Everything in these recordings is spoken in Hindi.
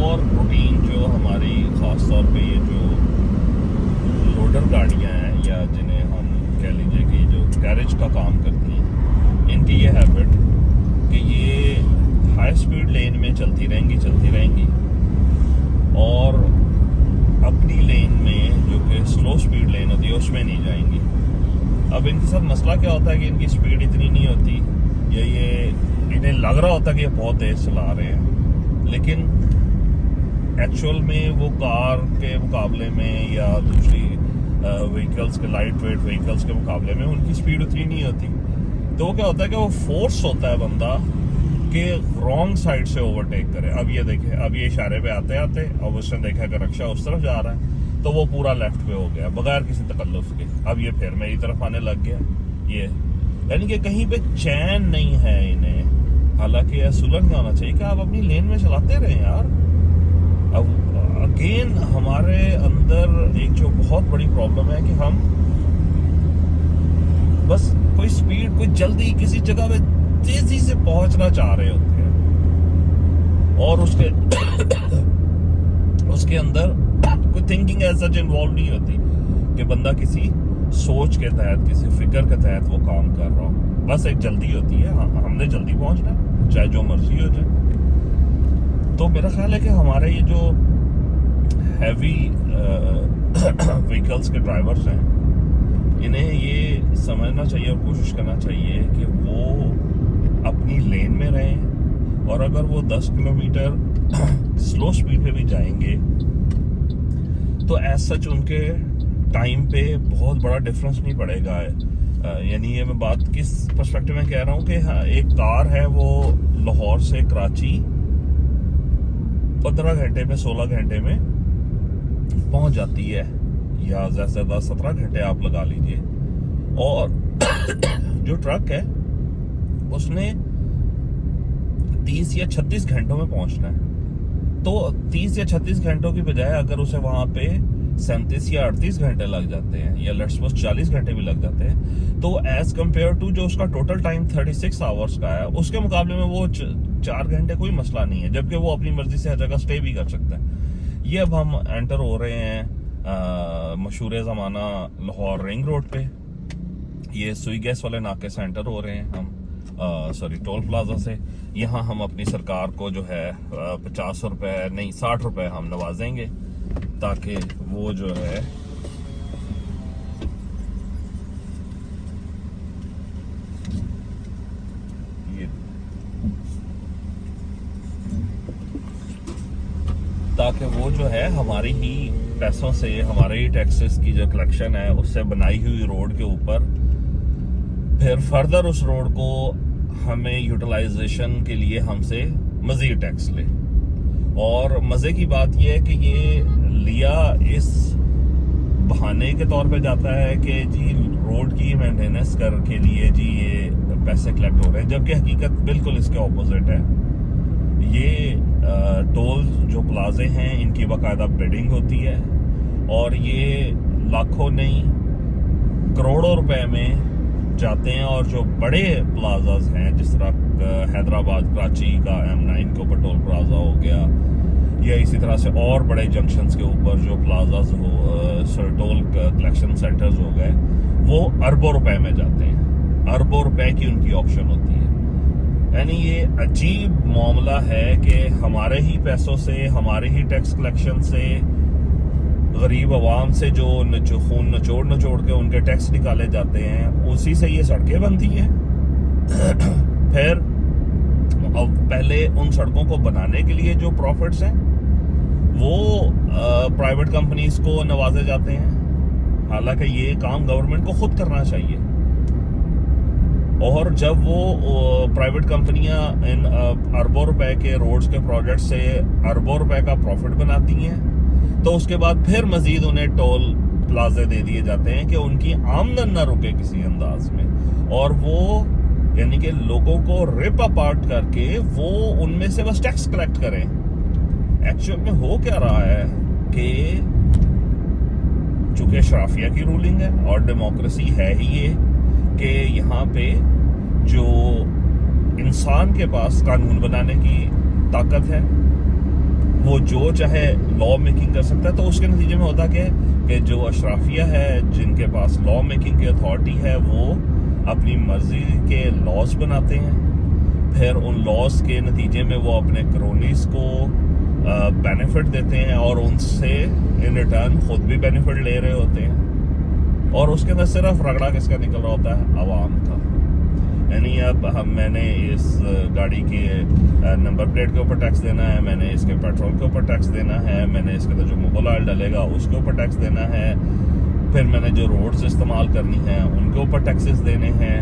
और रूटीन जो हमारी ख़ास तौर पे ये जो लोडर गाड़ियाँ हैं या जिन्हें हम कह लीजिए कि जो गैरेज का काम करती हैं, इनकी ये हैबिट कि ये हाई स्पीड लेन में चलती रहेंगी और अपनी लेन में जो कि स्लो स्पीड लेन होती है उसमें नहीं जाएंगी। अब इनके साथ मसला क्या होता है कि इनकी स्पीड इतनी नहीं होती या ये इन्हें लग रहा होता है कि ये बहुत तेज चला रहे हैं, लेकिन एक्चुअल में वो कार के मुकाबले में या दूसरी व्हीकल्स के लाइट वेट व्हीकल्स के मुकाबले में उनकी स्पीड उतनी नहीं होती। तो वो क्या होता है कि वो फोर्स होता है बंदा कि रॉन्ग साइड से ओवरटेक करे। अब ये देखे, अब ये इशारे पे आते आते अब उसने देखा कि रिक्शा उस तरफ जा रहा है तो वो पूरा लेफ्ट पे हो गया बगैर किसी तकल्लुफ के। अब ये फिर मेरी तरफ आने लग गया। ये यानी कि कहीं पे चैन नहीं है इन्हें। हालांकि यह सुलझ ना होना चाहिए कि आप अपनी लेन में चलाते रहें यार। अब अगेन हमारे अंदर एक जो बहुत बड़ी प्रॉब्लम है कि हम बस कोई स्पीड, कोई जल्दी किसी जगह पे तेजी से पहुंचना चाह रहे होते हैं और उसके अंदर कोई थिंकिंग एज सच इन्वॉल्व नहीं होती कि बंदा किसी सोच के तहत, किसी फिक्र के तहत वो काम कर रहा हो। बस एक जल्दी होती है, हमने जल्दी पहुंचना है चाहे जो मर्जी हो जाए। तो मेरा ख्याल है कि हमारे ये जो हैवी व्हीकल्स के ड्राइवर्स हैं, इन्हें ये समझना चाहिए और कोशिश करना चाहिए कि वो अपनी लेन में रहें और अगर वो 10 किलोमीटर स्लो स्पीड पे भी जाएंगे तो एज सच उनके टाइम पे बहुत बड़ा डिफरेंस नहीं पड़ेगा। यानी ये मैं बात किस पर्सपेक्टिव में कह रहा हूँ कि एक कार है वो लाहौर से कराची 15 घंटे में 16 घंटे में पहुंच जाती है या ज़्यादा से ज़्यादा 17 घंटे आप लगा लीजिए, और जो ट्रक है उसने 30 या 36 घंटों में पहुंचना है। तो 30 या 36 घंटों की बजाय अगर उसे वहां पे 37 या 38 घंटे लग जाते हैं या लेट्स सपोज 40 घंटे भी लग जाते हैं, तो एज कंपेयर टू जो उसका टोटल टाइम 36 आवर्स का है उसके मुकाबले में वो 4 घंटे कोई मसला नहीं है, जबकि वो अपनी मर्जी से हर जगह स्टे भी कर सकता है। ये अब हम एंटर हो रहे हैं मशहूर ज़माना लाहौर रिंग रोड पे। ये सुई गैस वाले नाके से एंटर हो रहे हैं हम, टोल प्लाजा से। यहाँ हम अपनी सरकार को जो है 50 रुपए नहीं 60 रुपए हम नवाजेंगे ताकि वो जो है हमारी ही पैसों से, हमारे ही टैक्सेस की जो कलेक्शन है उससे बनाई हुई रोड के ऊपर फिर फर्दर उस रोड को हमें यूटिलाइजेशन के लिए हमसे मजीद टैक्स ले। और मज़े की बात यह है कि ये लिया इस बहाने के तौर पे जाता है कि जी रोड की मेंटेनेंस कर के लिए जी ये पैसे कलेक्ट हो रहे हैं, जबकि हकीकत बिल्कुल इसके ऑपोजिट है। ये टोल जो प्लाजे हैं इनकी बाकायदा बिडिंग होती है और ये लाखों नहीं करोड़ों रुपए में जाते हैं। और जो बड़े प्लाजाज हैं जिस तरह हैदराबाद कराची का M9 के ऊपर टोल प्लाजा हो गया या इसी तरह से और बड़े जंक्शंस के ऊपर जो प्लाजाज हो, टोल कलेक्शन सेंटर्स हो गए, वो अरबों रुपए में जाते हैं। अरबों रुपए की उनकी ऑप्शन होती है। यानी ये अजीब मामला है कि हमारे ही पैसों से, हमारे ही टैक्स कलेक्शन से, गरीब आवाम से जो खून नचोड़ के उनके टैक्स निकाले जाते हैं, उसी से ये सड़कें बनती हैं। फिर अब पहले उन सड़कों को बनाने के लिए जो प्रॉफिट्स हैं वो प्राइवेट कंपनीज को नवाजे जाते हैं, हालांकि ये काम गवर्नमेंट को खुद करना चाहिए। और जब वो प्राइवेट कंपनियां इन अरबों रुपए के रोड्स के प्रोजेक्ट से अरबों रुपए का प्रॉफिट बनाती हैं, तो उसके बाद फिर मजीद उन्हें टोल प्लाजे दे दिए जाते हैं कि उनकी आमदन ना रुके किसी अंदाज में, और वो यानी कि लोगों को रिप अपार्ट करके वो उनमें से बस टैक्स कलेक्ट करें। एक्चुअल में हो क्या रहा है कि चूंकि शराफिया की रूलिंग है और डेमोक्रेसी है ही ये कि यहाँ पे जो इंसान के पास कानून बनाने की ताकत है वो जो चाहे लॉ मेकिंग कर सकता है। तो उसके नतीजे में होता क्या है कि जो अशराफिया है, जिनके पास लॉ मेकिंग की अथॉरिटी है, वो अपनी मर्जी के लॉज बनाते हैं। फिर उन लॉज के नतीजे में वो अपने क्रोनीज को बेनिफिट देते हैं और उनसे इन रिटर्न खुद भी बेनिफिट ले रहे होते हैं। और उसके अंदर सिर्फ रगड़ा किसका निकल रहा होता है? आवाम का। यानी अब मैंने इस गाड़ी के नंबर प्लेट के ऊपर टैक्स देना है, मैंने इसके पेट्रोल के ऊपर टैक्स देना है, मैंने इसके अंदर जो मोबाइल ऑयल डलेगा उसके ऊपर टैक्स देना है, फिर मैंने जो रोड्स इस्तेमाल करनी है उनके ऊपर टैक्सेस देने हैं।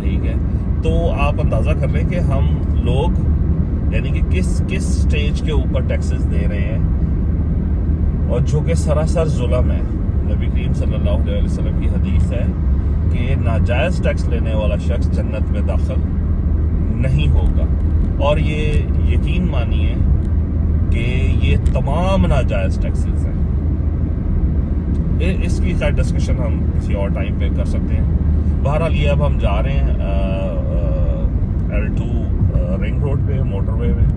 ठीक है, तो आप अंदाज़ा कर लें कि हम लोग यानी कि किस किस स्टेज के ऊपर टैक्सेस दे रहे हैं, और जो कि सरासर जुल्म है। नबी करीम सल्लल्लाहु अलैहि वसल्लम की हदीस है कि नाजायज़ टैक्स लेने वाला शख्स जन्नत में दाखिल नहीं होगा। और ये यकीन मानिए कि ये तमाम नाजायज़ टैक्सेस हैं। इसकी खैर डिस्कशन हम किसी और टाइम पे कर सकते हैं। बहरहाल ये अब हम जा रहे हैं L2 रिंग रोड पे, मोटरवे में।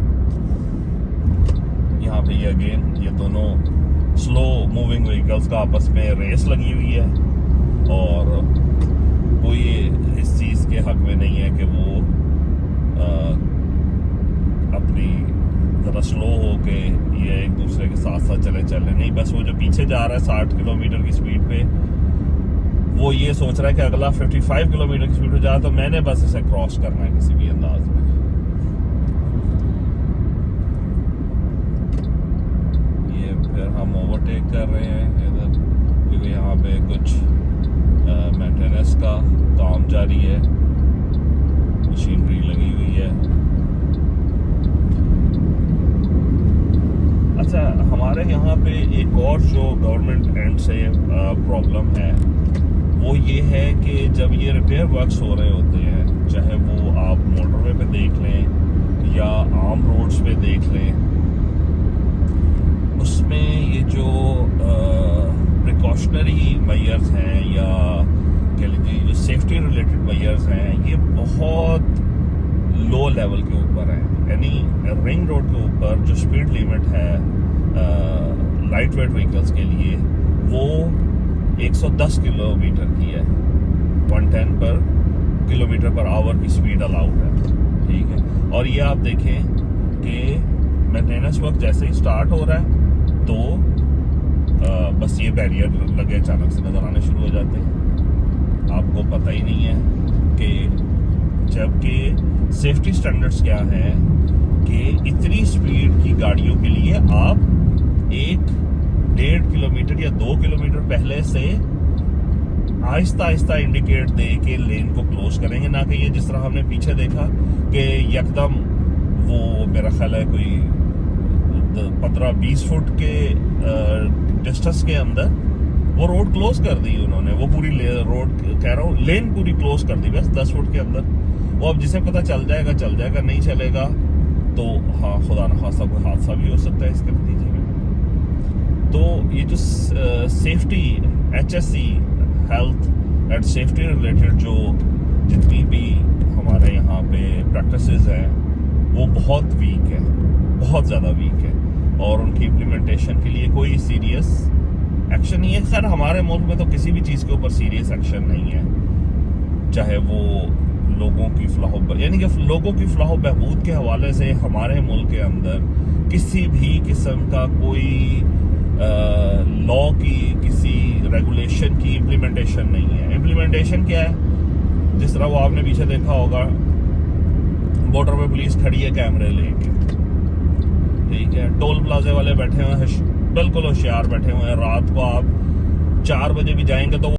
यहाँ पे ये अगेन ये दोनों स्लो मूविंग व्हीकल्स का आपस में रेस लगी हुई है, और कोई इस चीज़ के हक में नहीं है कि वो अपनी ज़रा स्लो हो के ये एक दूसरे के साथ साथ चले नहीं। बस वो जो पीछे जा रहा है 60 किलोमीटर की स्पीड पे, वो ये सोच रहा है कि अगला 55 किलोमीटर की स्पीड पे जाए, तो मैंने बस इसे क्रॉस करना है किसी भी अंदाज में। ये फिर हम ओवरटेक कर रहे हैं इधर, क्योंकि यहाँ पे कुछ मेंटेनेंस का काम जारी है, मशीनरी लगी हुई है। अच्छा, हमारे यहाँ पे एक और जो गवर्नमेंट एंड से प्रॉब्लम है वो ये है कि जब ये रिपेयर वर्क्स हो रहे होते हैं, चाहे वो आप मोटरवे पे देख लें या आम रोड्स पे देख लें, उसमें ये जो प्रिकॉशनरी मेजर्स हैं या कह लीजिए जो सेफ्टी रिलेटेड मेजर्स हैं, ये बहुत लो लेवल के ऊपर हैं। यानी रिंग रोड के ऊपर जो स्पीड लिमिट है लाइट वेट व्हीकल्स के लिए, वो 110 किलोमीटर की है। 110 पर किलोमीटर पर आवर की स्पीड अलाउड है। ठीक है, और ये आप देखें कि मेंटेनेंस वर्क जैसे ही स्टार्ट हो रहा है तो बस ये बैरियर लगे अचानक से नज़र आने शुरू हो जाते हैं। आपको पता ही नहीं है कि जबकि सेफ्टी स्टैंडर्ड्स क्या है कि इतनी स्पीड की गाड़ियों के लिए आप 1-1.5 किलोमीटर या 2 किलोमीटर पहले से आहिस्ता आहिस्ता इंडिकेट दे के लेन को क्लोज करेंगे, ना कि ये जिस तरह हमने पीछे देखा कि यकदम वो मेरा ख्याल है कोई 15-20 फुट के डिस्टेंस के अंदर वो रोड क्लोज कर दी उन्होंने। वो पूरी रोड कह रहा हूँ लेन पूरी क्लोज कर दी बस 10 फुट के अंदर। वो अब जिसे पता चल जाएगा, नहीं चलेगा तो हाँ खुदा न खास्ता कोई हादसा भी हो सकता है इसके नतीजे में। तो ये जो safety HSE health and safety related जो जितनी भी हमारे यहाँ पे प्रैक्टिसेस हैं वो बहुत वीक है, बहुत ज़्यादा वीक है, और उनकी इम्प्लीमेंटेशन के लिए कोई सीरियस एक्शन नहीं है। खैर हमारे मुल्क में तो किसी भी चीज़ के ऊपर सीरियस एक्शन नहीं है, चाहे वो लोगों की फलाह यानी कि लोगों की फलाह बहबूद के हवाले से हमारे मुल्क के अंदर किसी भी किस्म का कोई लॉ की किसी रेगुलेशन की इम्प्लीमेंटेशन नहीं है। इम्प्लीमेंटेशन क्या है? जिस तरह वो आपने पीछे देखा होगा, बॉर्डर पे पुलिस खड़ी है कैमरे लेके, ठीक है, टोल प्लाजे वाले बैठे हुए हैं, बिल्कुल होशियार बैठे हुए हैं। रात को आप 4 बजे भी जाएंगे तो